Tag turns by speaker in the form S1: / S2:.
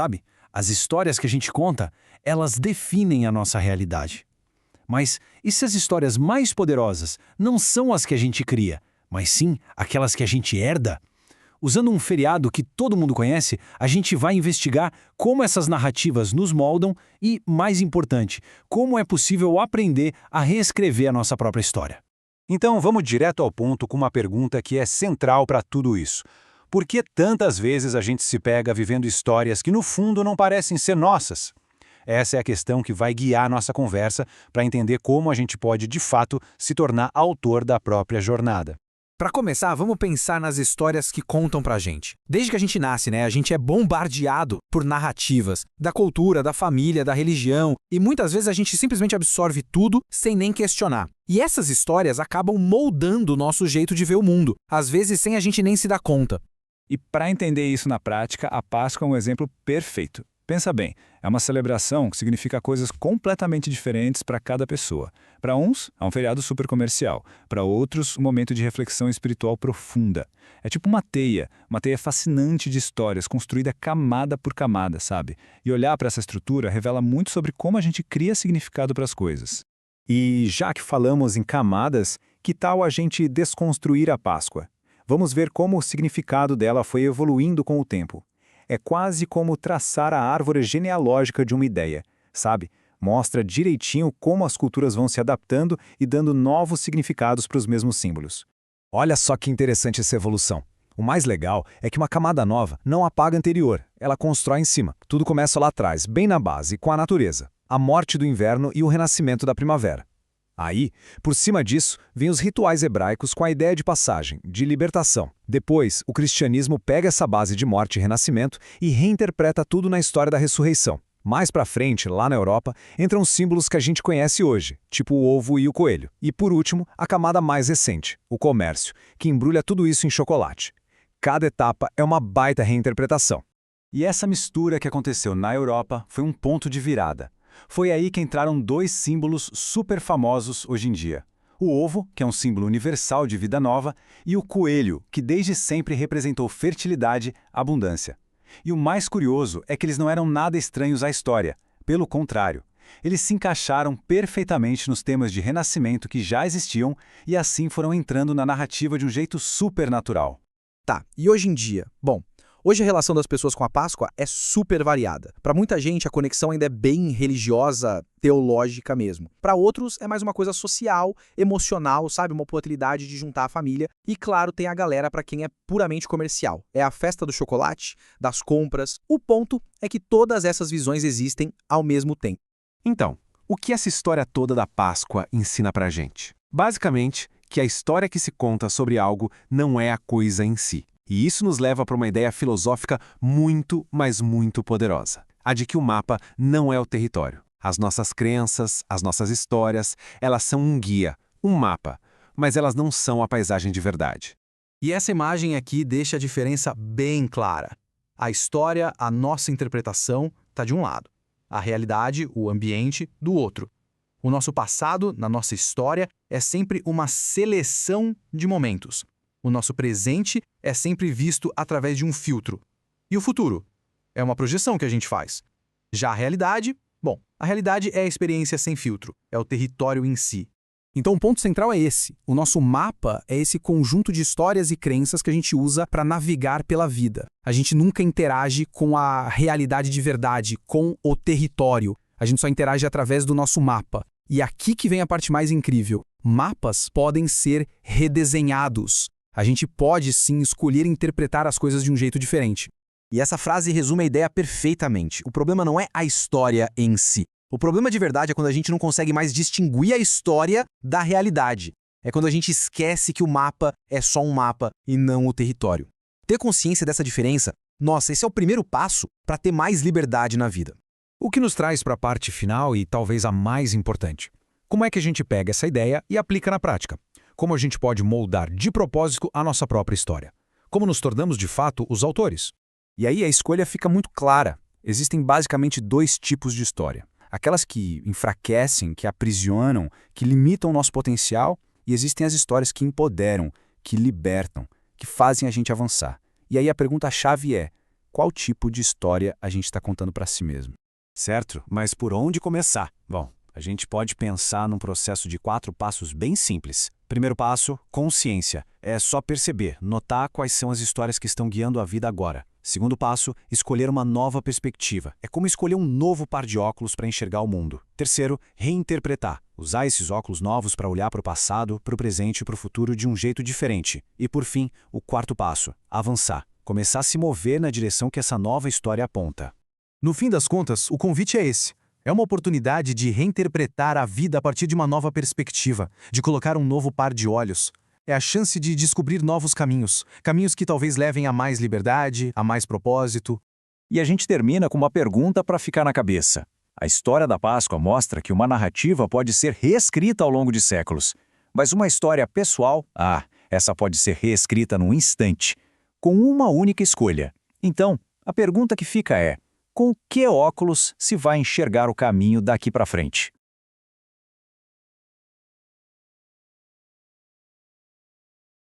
S1: sabe? As histórias que a gente conta, elas definem a nossa realidade. Mas e se as histórias mais poderosas não são as que a gente cria, mas sim aquelas que a gente herda? Usando um feriado que todo mundo conhece, a gente vai investigar como essas narrativas nos moldam e, mais importante, como é possível aprender a reescrever a nossa própria história.
S2: Então vamos direto ao ponto com uma pergunta que é central para tudo isso. Por que tantas vezes a gente se pega vivendo histórias que no fundo não parecem ser nossas? Essa é a questão que vai guiar nossa conversa para entender como a gente pode, de fato, se tornar autor da própria jornada.
S3: Para começar, vamos pensar nas histórias que contam pra gente. Desde que a gente nasce, a gente é bombardeado por narrativas da cultura, da família, da religião, e muitas vezes a gente simplesmente absorve tudo sem nem questionar. E essas histórias acabam moldando o nosso jeito de ver o mundo, às vezes sem a gente nem se dar conta.
S4: E para entender isso na prática, a Páscoa é um exemplo perfeito. Pensa bem, é uma celebração que significa coisas completamente diferentes para cada pessoa. Para uns, é um feriado super comercial. Para outros, um momento de reflexão espiritual profunda. É tipo uma teia fascinante de histórias, construída camada por camada, sabe? E olhar para essa estrutura revela muito sobre como a gente cria significado para as coisas.
S2: E já que falamos em camadas, que tal a gente desconstruir a Páscoa? Vamos ver como o significado dela foi evoluindo com o tempo. É quase como traçar a árvore genealógica de uma ideia, sabe? Mostra direitinho como as culturas vão se adaptando e dando novos significados para os mesmos símbolos. Olha só que interessante essa evolução. O mais legal é que uma camada nova não apaga a anterior, ela constrói em cima. Tudo começa lá atrás, bem na base, com a natureza, a morte do inverno e o renascimento da primavera. Aí, por cima disso, vêm os rituais hebraicos com a ideia de passagem, de libertação. Depois, o cristianismo pega essa base de morte e renascimento e reinterpreta tudo na história da ressurreição. Mais pra frente, lá na Europa, entram símbolos que a gente conhece hoje, tipo o ovo e o coelho. E por último, a camada mais recente, o comércio, que embrulha tudo isso em chocolate. Cada etapa é uma baita reinterpretação. E essa mistura que aconteceu na Europa foi um ponto de virada. Foi aí que entraram dois símbolos super famosos hoje em dia. O ovo, que é um símbolo universal de vida nova, e o coelho, que desde sempre representou fertilidade, abundância. E o mais curioso é que eles não eram nada estranhos à história. Pelo contrário, eles se encaixaram perfeitamente nos temas de renascimento que já existiam e assim foram entrando na narrativa de um jeito super natural.
S3: Tá, e hoje em dia? Bom, hoje a relação das pessoas com a Páscoa é super variada. Para muita gente, a conexão ainda é bem religiosa, teológica mesmo. Para outros, é mais uma coisa social, emocional, sabe? Uma oportunidade de juntar a família. E claro, tem a galera para quem é puramente comercial. É a festa do chocolate, das compras. O ponto é que todas essas visões existem ao mesmo tempo.
S2: Então, o que essa história toda da Páscoa ensina pra gente? Basicamente, que a história que se conta sobre algo não é a coisa em si. E isso nos leva para uma ideia filosófica muito, mas muito poderosa. A de que o mapa não é o território. As nossas crenças, as nossas histórias, elas são um guia, um mapa, mas elas não são a paisagem de verdade.
S3: E essa imagem aqui deixa a diferença bem clara. A história, a nossa interpretação, está de um lado. A realidade, o ambiente, do outro. O nosso passado, na nossa história, é sempre uma seleção de momentos. O nosso presente é sempre visto através de um filtro. E o futuro? É uma projeção que a gente faz. Já a realidade? Bom, a realidade é a experiência sem filtro, é o território em si. Então o ponto central é esse. O nosso mapa é esse conjunto de histórias e crenças que a gente usa para navegar pela vida. A gente nunca interage com a realidade de verdade, com o território. A gente só interage através do nosso mapa. E aqui que vem a parte mais incrível. Mapas podem ser redesenhados. A gente pode, sim, escolher interpretar as coisas de um jeito diferente. E essa frase resume a ideia perfeitamente. O problema não é a história em si. O problema de verdade é quando a gente não consegue mais distinguir a história da realidade. É quando a gente esquece que o mapa é só um mapa e não o território. Ter consciência dessa diferença, nossa, esse é o primeiro passo para ter mais liberdade na vida.
S1: O que nos traz para a parte final e talvez a mais importante. Como é que a gente pega essa ideia e aplica na prática? Como a gente pode moldar de propósito a nossa própria história? Como nos tornamos de fato os autores?
S2: E aí a escolha fica muito clara. Existem basicamente dois tipos de história. Aquelas que enfraquecem, que aprisionam, que limitam o nosso potencial, e existem as histórias que empoderam, que libertam, que fazem a gente avançar. E aí a pergunta-chave é: qual tipo de história a gente está contando para si mesmo.
S1: Certo, mas por onde começar? Bom, a gente pode pensar num processo de 4 passos bem simples. Primeiro passo, consciência. É só perceber, notar quais são as histórias que estão guiando a vida agora. Segundo passo, escolher uma nova perspectiva. É como escolher um novo par de óculos para enxergar o mundo. Terceiro, reinterpretar. Usar esses óculos novos para olhar para o passado, para o presente e para o futuro de um jeito diferente. E por fim, o quarto passo, avançar. Começar a se mover na direção que essa nova história aponta.
S3: No fim das contas, o convite é esse. É uma oportunidade de reinterpretar a vida a partir de uma nova perspectiva, de colocar um novo par de olhos. É a chance de descobrir novos caminhos, caminhos que talvez levem a mais liberdade, a mais propósito.
S4: E a gente termina com uma pergunta para ficar na cabeça. A história da Páscoa mostra que uma narrativa pode ser reescrita ao longo de séculos. Mas uma história pessoal, essa pode ser reescrita num instante, com uma única escolha. Então, a pergunta que fica é: com que óculos se vai enxergar o caminho daqui para frente?